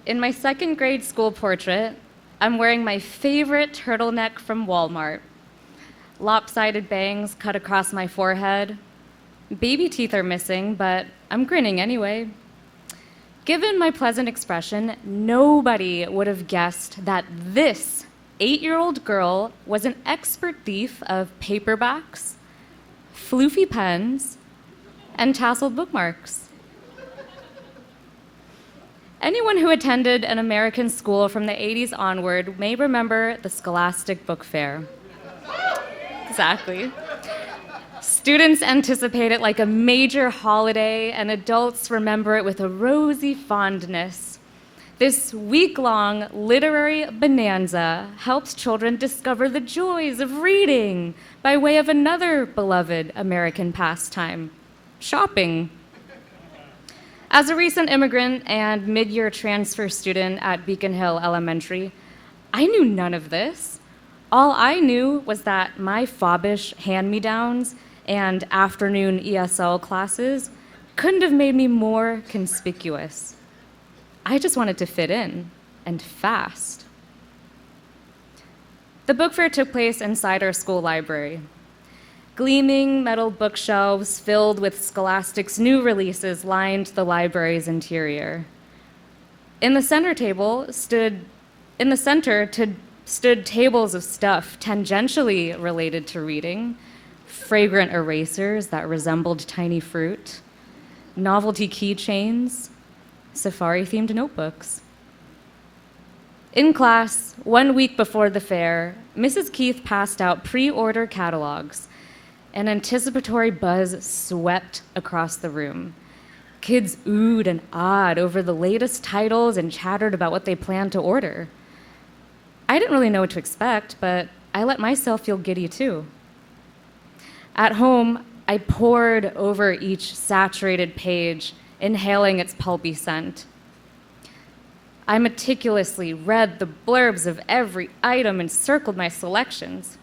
In my second grade school portrait, I'm wearing my favorite turtleneck from Walmart. Lopsided bangs cut across my forehead. Baby teeth are missing, but I'm grinning anyway. Given my pleasant expression, nobody would have guessed that this 8-year-old girl was an expert thief of paperbacks, floofy pens, and tasseled bookmarks. Anyone who attended an American school from the 80s onward may remember the Scholastic Book Fair. Exactly. Students anticipate it like a major holiday, and adults remember it with a rosy fondness. This week-long literary bonanza helps children discover the joys of reading by way of another beloved American pastime, shopping. As a recent immigrant and mid-year transfer student at Beacon Hill Elementary, I knew none of this. All I knew was that my fobbish hand-me-downs and afternoon ESL classes couldn't have made me more conspicuous. I just wanted to fit in, and fast. The book fair took place inside our school library. Gleaming metal bookshelves filled with Scholastic's new releases lined the library's interior. In the center stood tables of stuff tangentially related to reading, fragrant erasers that resembled tiny fruit, novelty keychains, safari-themed notebooks. In class, 1 week before the fair, Mrs. Keith passed out pre-order catalogs. An anticipatory buzz swept across the room. Kids oohed and ahed over the latest titles and chattered about what they planned to order. I didn't really know what to expect, but I let myself feel giddy too. At home, I pored over each saturated page, inhaling its pulpy scent. I meticulously read the blurbs of every item and circled my selections.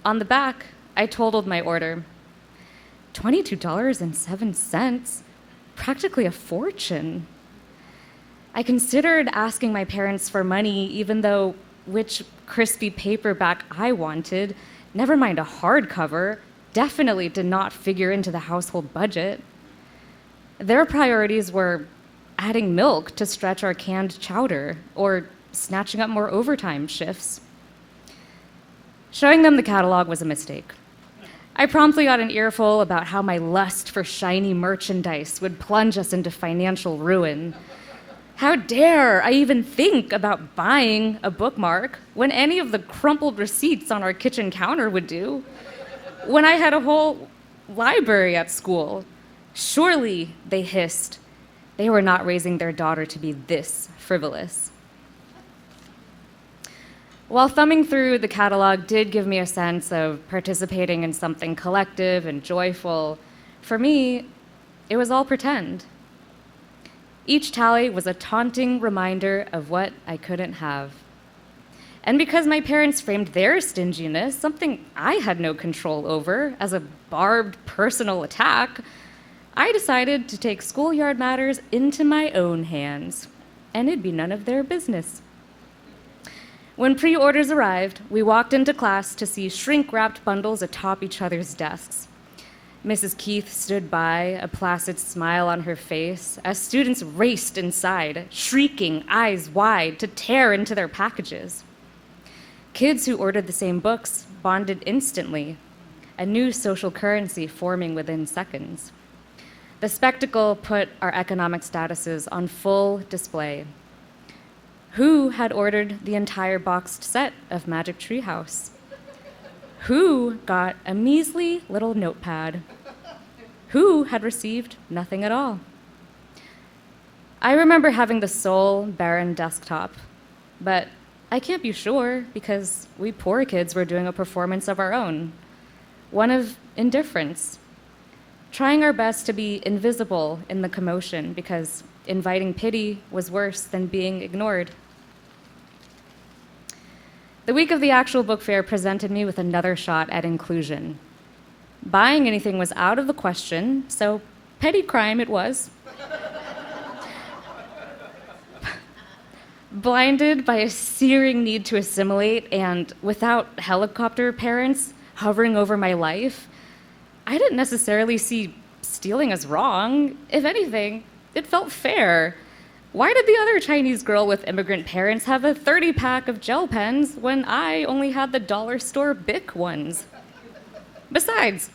On the back, I totaled my order. $22.07, practically a fortune. I considered asking my parents for money, even though which crispy paperback I wanted, never mind a hardcover, definitely did not figure into the household budget. Their priorities were adding milk to stretch our canned chowder or snatching up more overtime shifts. Showing them the catalog was a mistake. I promptly got an earful about how my lust for shiny merchandise would plunge us into financial ruin. How dare I even think about buying a bookmark when any of the crumpled receipts on our kitchen counter would do? When I had a whole library at school. Surely, they hissed, they were not raising their daughter to be this frivolous. While thumbing through, the catalog did give me a sense of participating in something collective and joyful. For me, it was all pretend. Each tally was a taunting reminder of what I couldn't have. And because my parents framed their stinginess, something I had no control over, as a barbed personal attack, I decided to take schoolyard matters into my own hands, and it'd be none of their business. When pre-orders arrived, we walked into class to see shrink-wrapped bundles atop each other's desks. Mrs. Keith stood by, a placid smile on her face, as students raced inside, shrieking, eyes wide, to tear into their packages. Kids who ordered the same books bonded instantly, a new social currency forming within seconds. The spectacle put our economic statuses on full display. Who had ordered the entire boxed set of Magic Treehouse? Who got a measly little notepad? Who had received nothing at all? I remember having the sole barren desktop, but I can't be sure because we poor kids were doing a performance of our own, one of indifference, trying our best to be invisible in the commotion because inviting pity was worse than being ignored. The week of the actual book fair presented me with another shot at inclusion. Buying anything was out of the question, so petty crime it was. Blinded by a searing need to assimilate and without helicopter parents hovering over my life, I didn't necessarily see stealing as wrong. If anything, it felt fair. Why did the other Chinese girl with immigrant parents have a 30-pack of gel pens when I only had the dollar store Bic ones? Besides,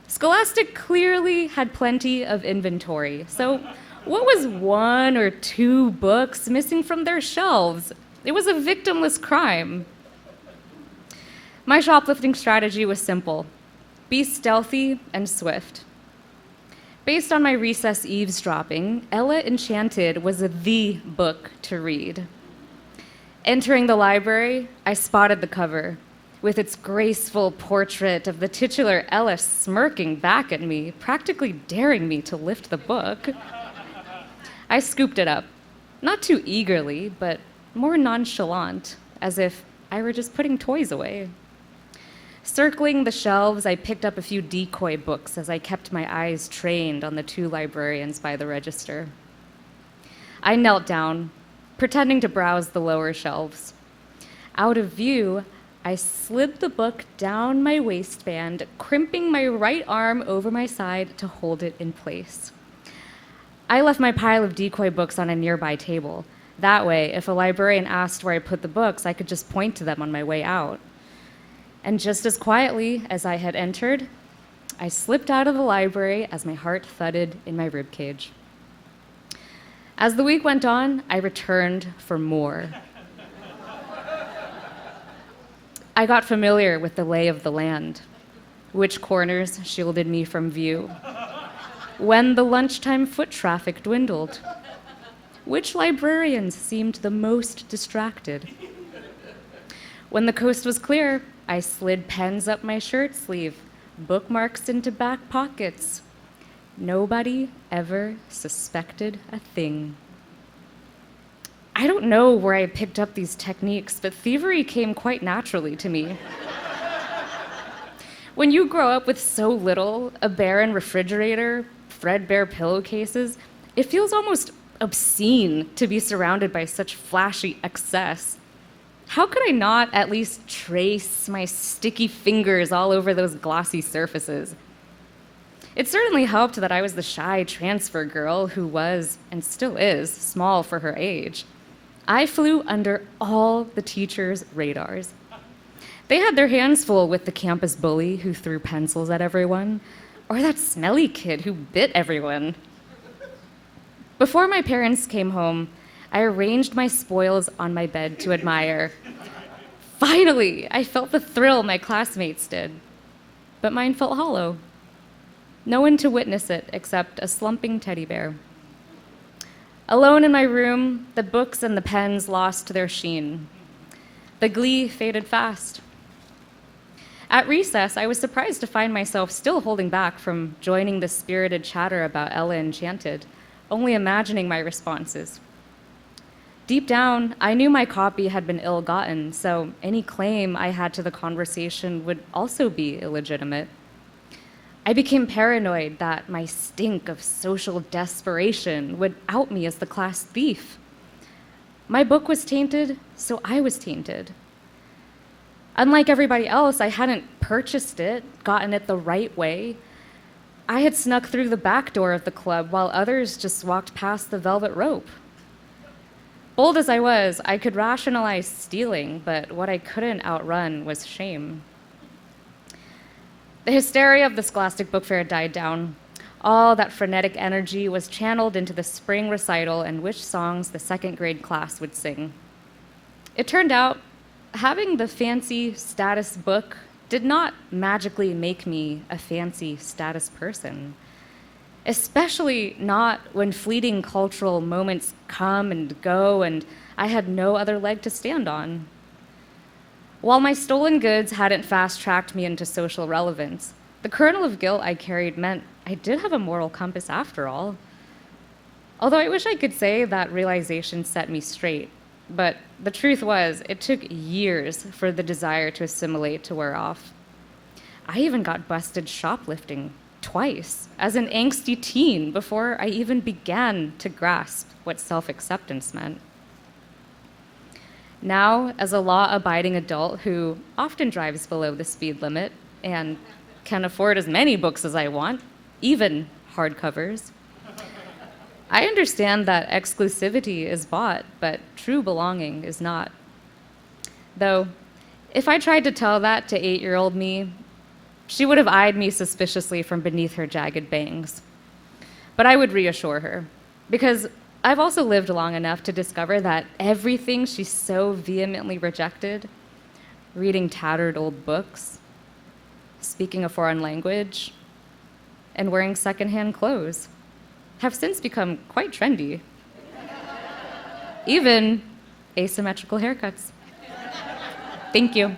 Scholastic clearly had plenty of inventory, so what was 1 or 2 books missing from their shelves? It was a victimless crime. My shoplifting strategy was simple: be stealthy and swift. Based on my recess eavesdropping, Ella Enchanted was the book to read. Entering the library, I spotted the cover, with its graceful portrait of the titular Ella smirking back at me, practically daring me to lift the book. I scooped it up, not too eagerly, but more nonchalant, as if I were just putting toys away. Circling the shelves, I picked up a few decoy books as I kept my eyes trained on the 2 librarians by the register. I knelt down, pretending to browse the lower shelves. Out of view, I slid the book down my waistband, crimping my right arm over my side to hold it in place. I left my pile of decoy books on a nearby table. That way, if a librarian asked where I put the books, I could just point to them on my way out. And just as quietly as I had entered, I slipped out of the library as my heart thudded in my ribcage. As the week went on, I returned for more. I got familiar with the lay of the land, which corners shielded me from view, when the lunchtime foot traffic dwindled, which librarians seemed the most distracted. When the coast was clear, I slid pens up my shirt sleeve, bookmarks into back pockets. Nobody ever suspected a thing. I don't know where I picked up these techniques, but thievery came quite naturally to me. When you grow up with so little, a barren refrigerator, threadbare pillowcases, it feels almost obscene to be surrounded by such flashy excess. How could I not at least trace my sticky fingers all over those glossy surfaces? It certainly helped that I was the shy transfer girl who was, and still is, small for her age. I flew under all the teachers' radars. They had their hands full with the campus bully who threw pencils at everyone, or that smelly kid who bit everyone. Before my parents came home, I arranged my spoils on my bed to admire. Finally, I felt the thrill my classmates did, but mine felt hollow. No one to witness it except a slumping teddy bear. Alone in my room, the books and the pens lost their sheen. The glee faded fast. At recess, I was surprised to find myself still holding back from joining the spirited chatter about Ella Enchanted, only imagining my responses. Deep down, I knew my copy had been ill-gotten, so any claim I had to the conversation would also be illegitimate. I became paranoid that my stink of social desperation would out me as the class thief. My book was tainted, so I was tainted. Unlike everybody else, I hadn't purchased it, gotten it the right way. I had snuck through the back door of the club while others just walked past the velvet rope. Bold as I was, I could rationalize stealing, but what I couldn't outrun was shame. The hysteria of the Scholastic Book Fair died down. All that frenetic energy was channeled into the spring recital and which songs the second grade class would sing. It turned out having the fancy status book did not magically make me a fancy status person, especially not when fleeting cultural moments come and go and I had no other leg to stand on. While my stolen goods hadn't fast-tracked me into social relevance, the kernel of guilt I carried meant I did have a moral compass after all. Although I wish I could say that realization set me straight, but the truth was, it took years for the desire to assimilate to wear off. I even got busted shoplifting twice as an angsty teen before I even began to grasp what self-acceptance meant. Now, as a law-abiding adult who often drives below the speed limit and can afford as many books as I want, even hardcovers, I understand that exclusivity is bought, but true belonging is not. Though, if I tried to tell that to 8-year-old me, she would have eyed me suspiciously from beneath her jagged bangs. But I would reassure her, because I've also lived long enough to discover that everything she so vehemently rejected, reading tattered old books, speaking a foreign language, and wearing secondhand clothes, have since become quite trendy. Even asymmetrical haircuts. Thank you.